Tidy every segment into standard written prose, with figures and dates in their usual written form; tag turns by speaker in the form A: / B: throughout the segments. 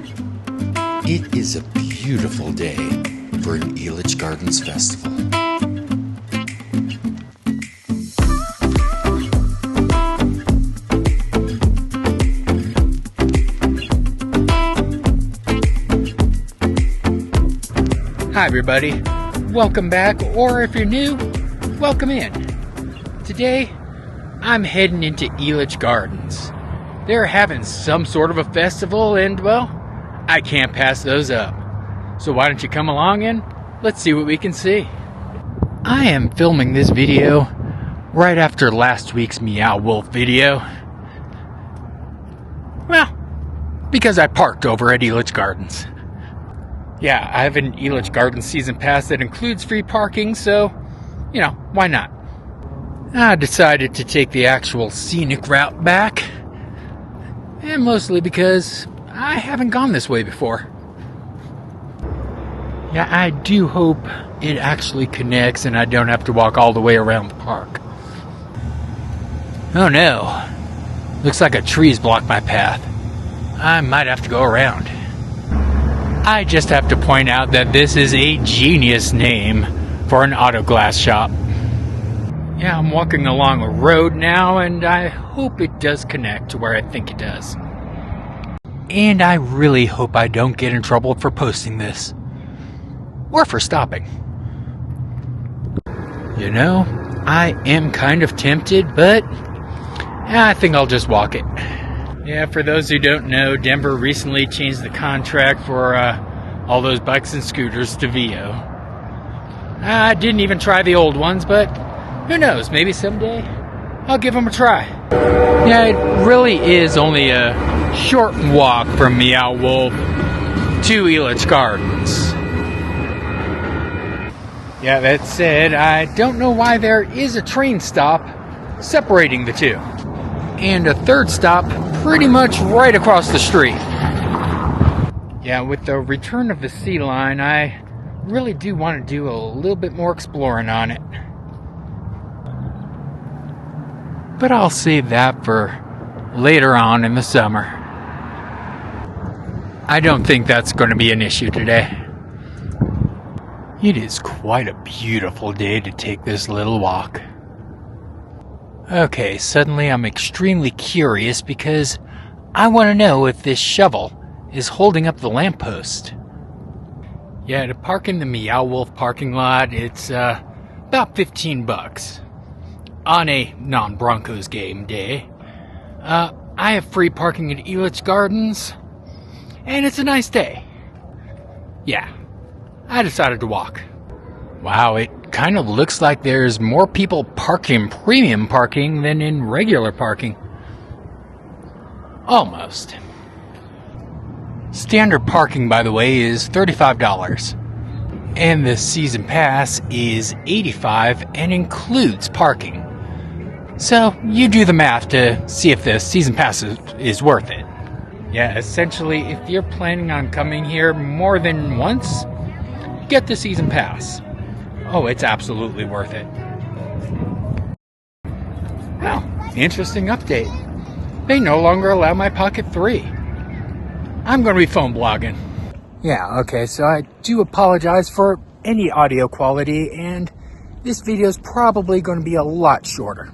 A: It is a beautiful day for an Elitch Gardens festival.
B: Hi everybody, welcome back, or if you're new, welcome in. Today, I'm heading into Elitch Gardens. They're having some sort of a festival and, well, I can't pass those up. So why don't you come along and let's see what we can see. I am filming this video right after last week's Meow Wolf video. Well, because I parked over at Elitch Gardens. Yeah, I have an Elitch Gardens season pass that includes free parking, so, you know, why not? I decided to take the actual scenic route back, and mostly because I haven't gone this way before. Yeah, I do hope it actually connects and I don't have to walk all the way around the park. Oh no, looks like a tree's blocked my path. I might have to go around. I just have to point out that this is a genius name for an auto glass shop. Yeah, I'm walking along a road now, and I hope it does connect to where I think it does. And I really hope I don't get in trouble for posting this. Or for stopping. You know, I am kind of tempted, but I think I'll just walk it. Yeah, for those who don't know, Denver recently changed the contract for all those bikes and scooters to VO. I didn't even try the old ones, but who knows, maybe someday I'll give them a try. Yeah, it really is only a short walk from Meow Wolf to Elitch Gardens. Yeah, that said, I don't know why there is a train stop separating the two. And a third stop pretty much right across the street. Yeah, with the return of the sea line, I really do want to do a little bit more exploring on it. But I'll save that for later on in the summer. I don't think that's going to be an issue today. It is quite a beautiful day to take this little walk. Okay, suddenly I'm extremely curious because I want to know if this shovel is holding up the lamppost. Yeah, to park in the Meow Wolf parking lot, it's about $15 on a non-Broncos game day. I have free parking at Elitch Gardens, and it's a nice day. Yeah, I decided to walk. Wow, it kind of looks like there's more people parking premium parking than in regular parking. Almost. Standard parking, by the way, is $35. And the season pass is $85 and includes parking. So, you do the math to see if the season pass is worth it. Yeah, essentially, if you're planning on coming here more than once, get the season pass. Oh, it's absolutely worth it. Well, interesting update. They no longer allow my Pocket 3. I'm going to be phone blogging. Yeah, okay, so I do apologize for any audio quality, and this video is probably going to be a lot shorter.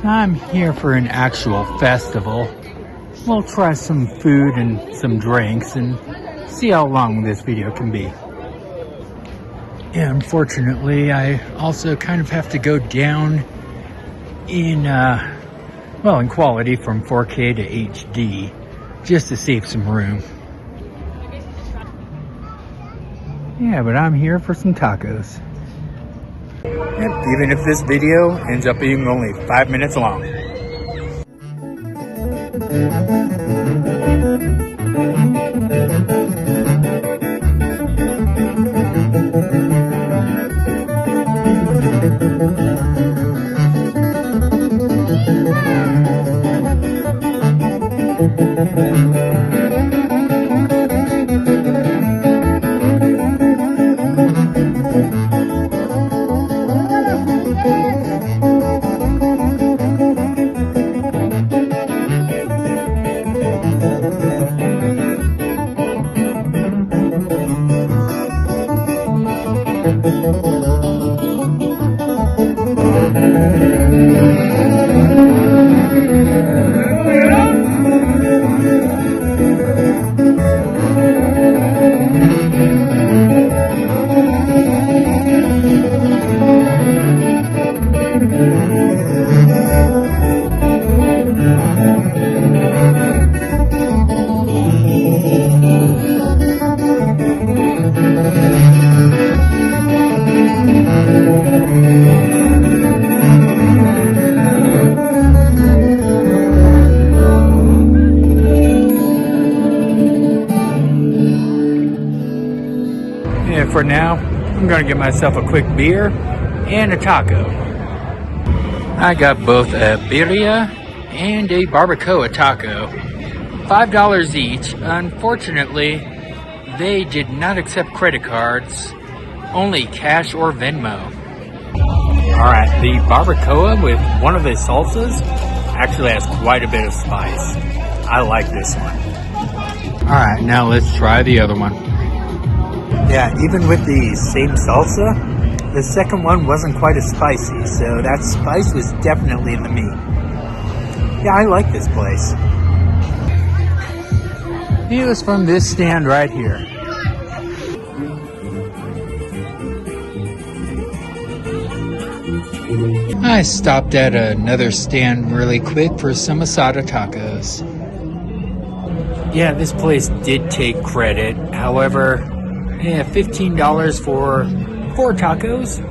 B: I'm here for an actual festival. We'll try some food and some drinks and see how long this video can be. Yeah, unfortunately, I also kind of have to go down in quality from 4K to HD just to save some room. Yeah, but I'm here for some tacos. Yep, even if this video ends up being only 5 minutes long. And for now, I'm going to get myself a quick beer and a taco. I got both a birria and a barbacoa taco. $5 each. Unfortunately, they did not accept credit cards, only cash or Venmo. Alright, the barbacoa with one of the salsas actually has quite a bit of spice. I like this one. Alright, now let's try the other one. Yeah, even with the same salsa, the second one wasn't quite as spicy, so that spice was definitely in the meat. Yeah, I like this place. It was from this stand right here. I stopped at another stand really quick for some asada tacos. Yeah, this place did take credit. However, $15 for 4 tacos?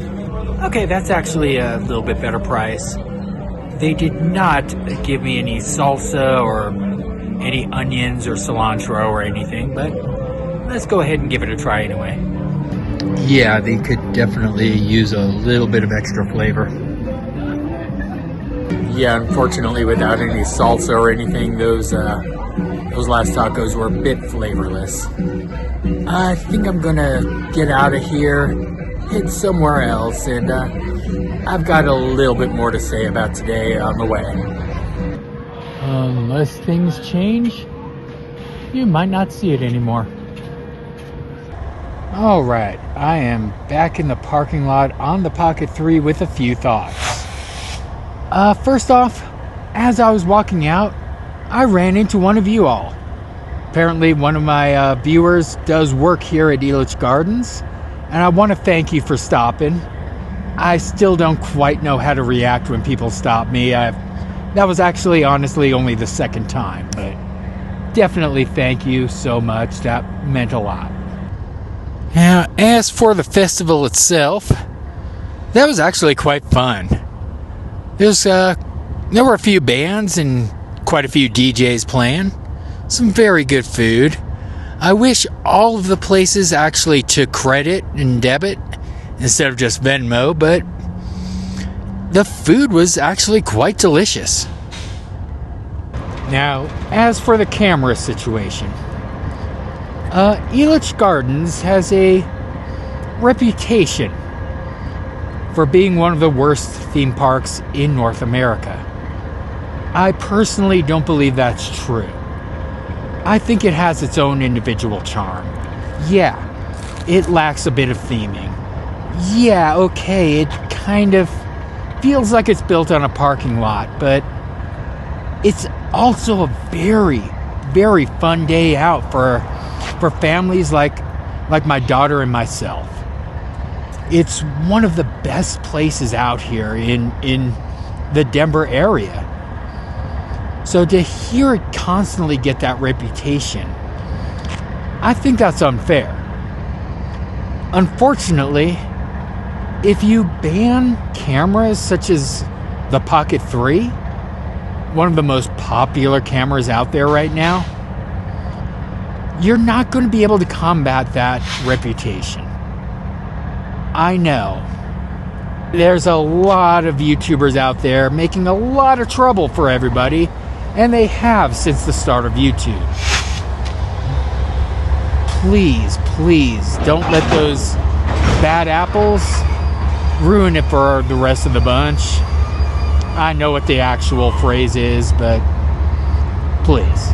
B: Okay, that's actually a little bit better price. They did not give me any salsa or any onions or cilantro or anything, but let's go ahead and give it a try anyway. Yeah, they could definitely use a little bit of extra flavor. Yeah, unfortunately, without any salsa or anything, those last tacos were a bit flavorless. I think I'm gonna get out of here, head somewhere else, and I've got a little bit more to say about today on the way. Unless things change, you might not see it anymore. Alright, I am back in the parking lot on the Pocket 3 with a few thoughts. First off, as I was walking out, I ran into one of you all. Apparently one of my viewers does work here at Elitch Gardens, and I want to thank you for stopping. I still don't quite know how to react when people stop me. That was actually honestly only the second time, but definitely thank you so much. That meant a lot. Now, as for the festival itself, that was actually quite fun. There were a few bands and quite a few DJs playing. Some very good food. I wish all of the places actually took credit and debit instead of just Venmo, but the food was actually quite delicious. Now, as for the camera situation, Elitch Gardens has a reputation for being one of the worst theme parks in North America. I personally don't believe that's true. I think it has its own individual charm. Yeah, it lacks a bit of theming. Yeah, okay, it kind of feels like it's built on a parking lot, but it's also a very, very fun day out for families like my daughter and myself. It's one of the best places out here in the Denver area. So to hear it constantly get that reputation, I think that's unfair. Unfortunately, if you ban cameras such as the Pocket 3, one of the most popular cameras out there right now, you're not going to be able to combat that reputation. I know. There's a lot of YouTubers out there making a lot of trouble for everybody, and they have since the start of YouTube. Please, please, don't let those bad apples ruin it for the rest of the bunch. I know what the actual phrase is, but please.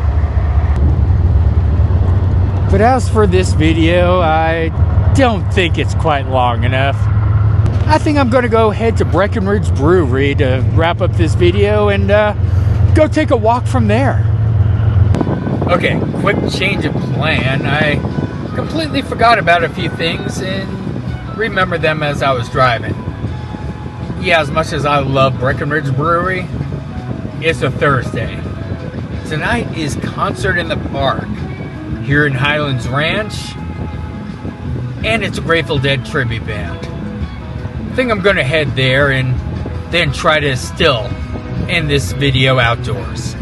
B: But as for this video, I don't think it's quite long enough. I think I'm going to go head to Breckenridge Brewery to wrap up this video and go take a walk from there. Okay, quick change of plan. I completely forgot about a few things and remembered them as I was driving. Yeah, as much as I love Breckenridge Brewery, it's a Thursday. Tonight is Concert in the Park here in Highlands Ranch, and it's a Grateful Dead tribute band. I think I'm going to head there and then try to still end this video outdoors.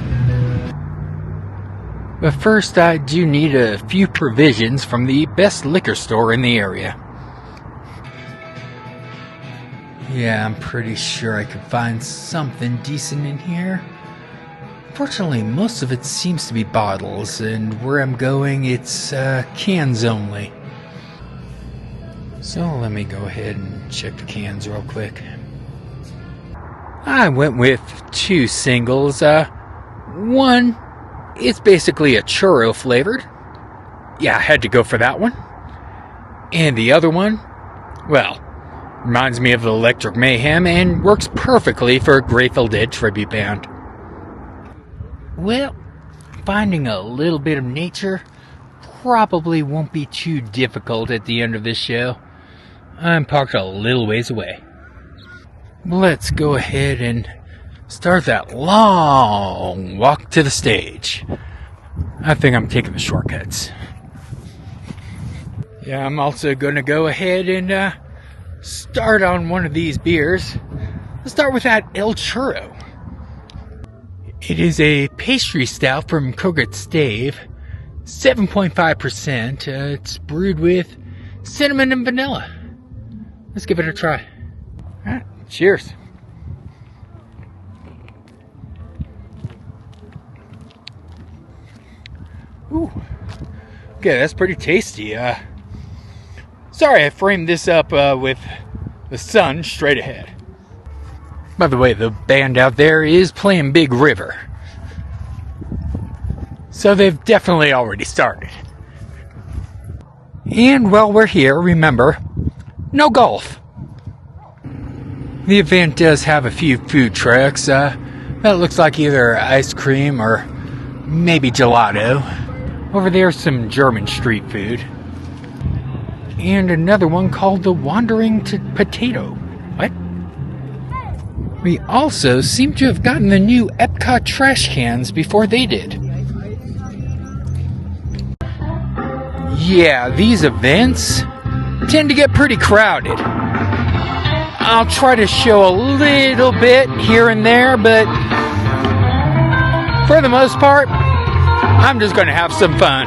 B: But first, I do need a few provisions from the best liquor store in the area. Yeah, I'm pretty sure I could find something decent in here. Fortunately, most of it seems to be bottles, and where I'm going, it's cans only. So let me go ahead and check the cans real quick. I went with 2 singles. One, it's basically a churro flavored. Yeah, I had to go for that one. And the other one, well, reminds me of Electric Mayhem and works perfectly for a Grateful Dead tribute band. Well, finding a little bit of nature probably won't be too difficult at the end of this show. I'm parked a little ways away. Let's go ahead and start that long walk to the stage. I think I'm taking the shortcuts. Yeah, I'm also going to go ahead and start on one of these beers. Let's start with that El Churro. It is a pastry stout from Cogat Stave, 7.5%. It's brewed with cinnamon and vanilla. Let's give it a try. All right, cheers. Ooh, okay, that's pretty tasty. Sorry I framed this up with the sun straight ahead. By the way, the band out there is playing Big River. So they've definitely already started. And while we're here, remember, no golf. The event does have a few food trucks. That looks like either ice cream or maybe gelato. Over there's some German street food. And another one called the Wandering Potato. What? We also seem to have gotten the new Epcot trash cans before they did. Yeah, these events tend to get pretty crowded. I'll try to show a little bit here and there, but for the most part, I'm just going to have some fun.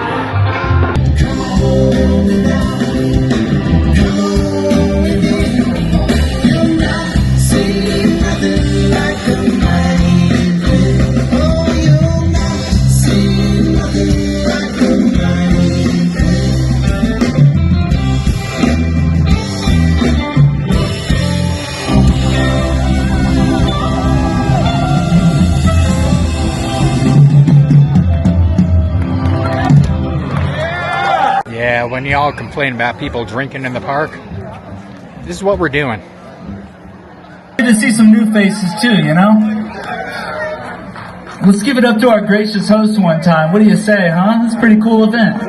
B: Yeah, when y'all complain about people drinking in the park, this is what we're doing.
C: Good to see some new faces too, you know? Let's give it up to our gracious host one time. What do you say, huh? It's a pretty cool event.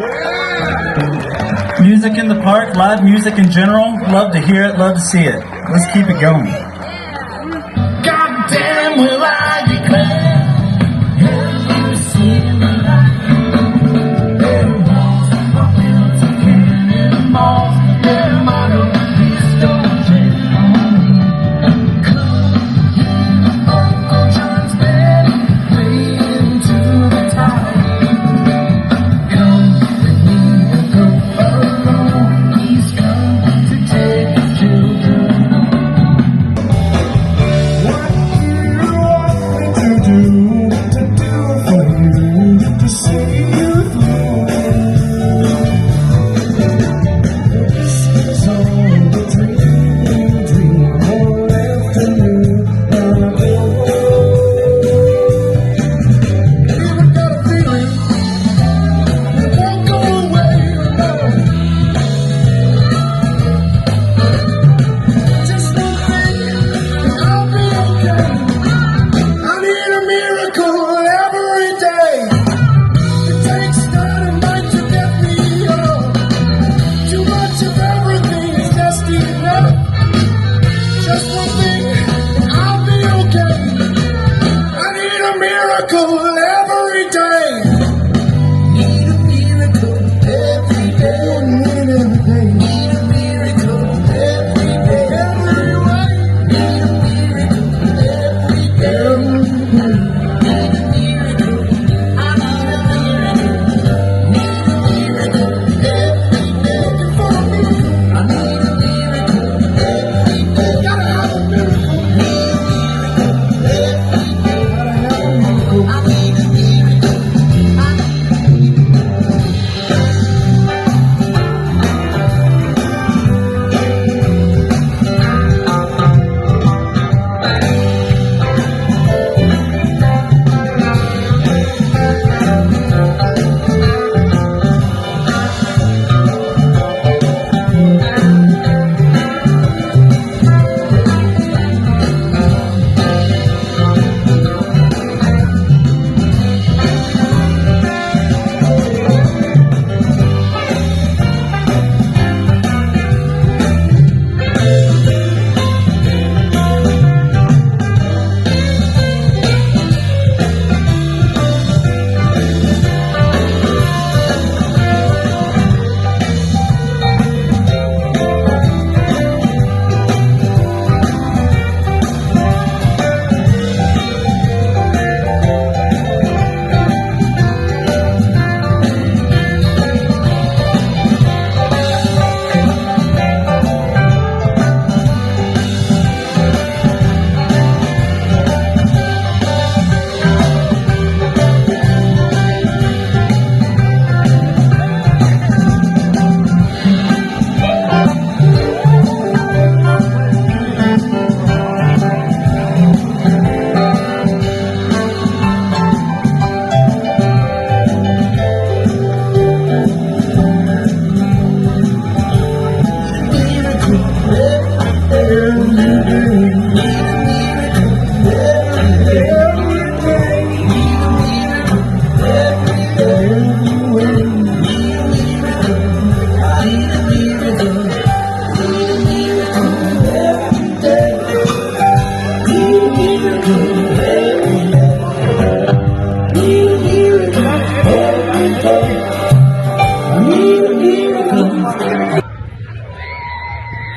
C: Music in the park, live music in general. Love to hear it, love to see it. Let's keep it going. God damn, will I declare. What you want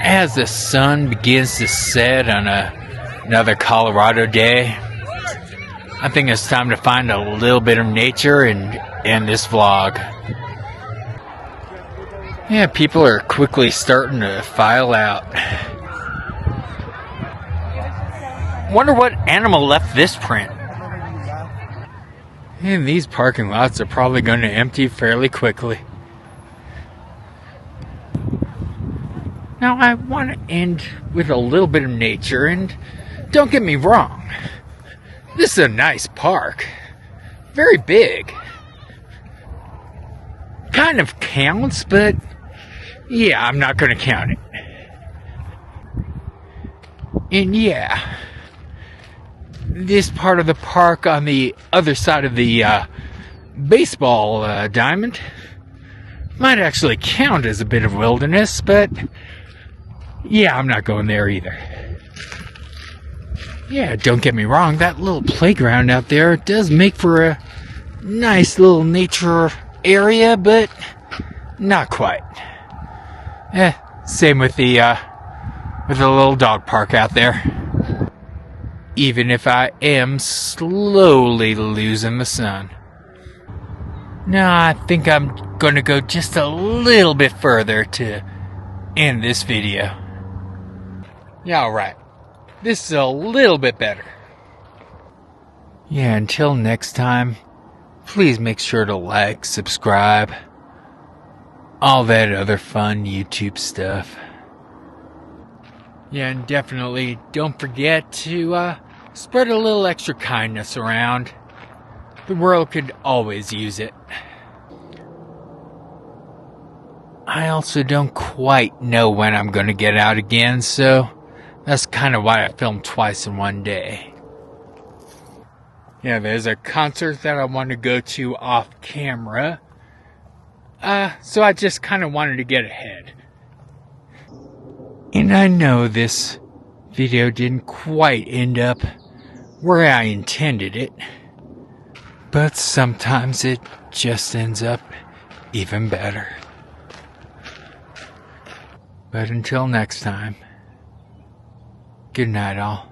B: As the sun begins to set on another Colorado day, I think it's time to find a little bit of nature and end this vlog. Yeah, people are quickly starting to file out. Wonder what animal left this print. And these parking lots are probably going to empty fairly quickly. Now, I want to end with a little bit of nature, and don't get me wrong, this is a nice park. Very big. Kind of counts, but yeah, I'm not going to count it. And yeah, this part of the park on the other side of the baseball diamond might actually count as a bit of wilderness, but yeah, I'm not going there either. Yeah, don't get me wrong, that little playground out there does make for a nice little nature area, but not quite. Same with the little dog park out there. Even if I am slowly losing the sun. Now, I think I'm going to go just a little bit further to end this video. Yeah, alright. This is a little bit better. Yeah, until next time, please make sure to like, subscribe, all that other fun YouTube stuff. Yeah, and definitely don't forget to spread a little extra kindness around. The world could always use it. I also don't quite know when I'm going to get out again, so that's kind of why I filmed twice in one day. Yeah, there's a concert that I want to go to off camera. So I just kind of wanted to get ahead. And I know this video didn't quite end up where I intended it. But sometimes it just ends up even better. But until next time, good night all.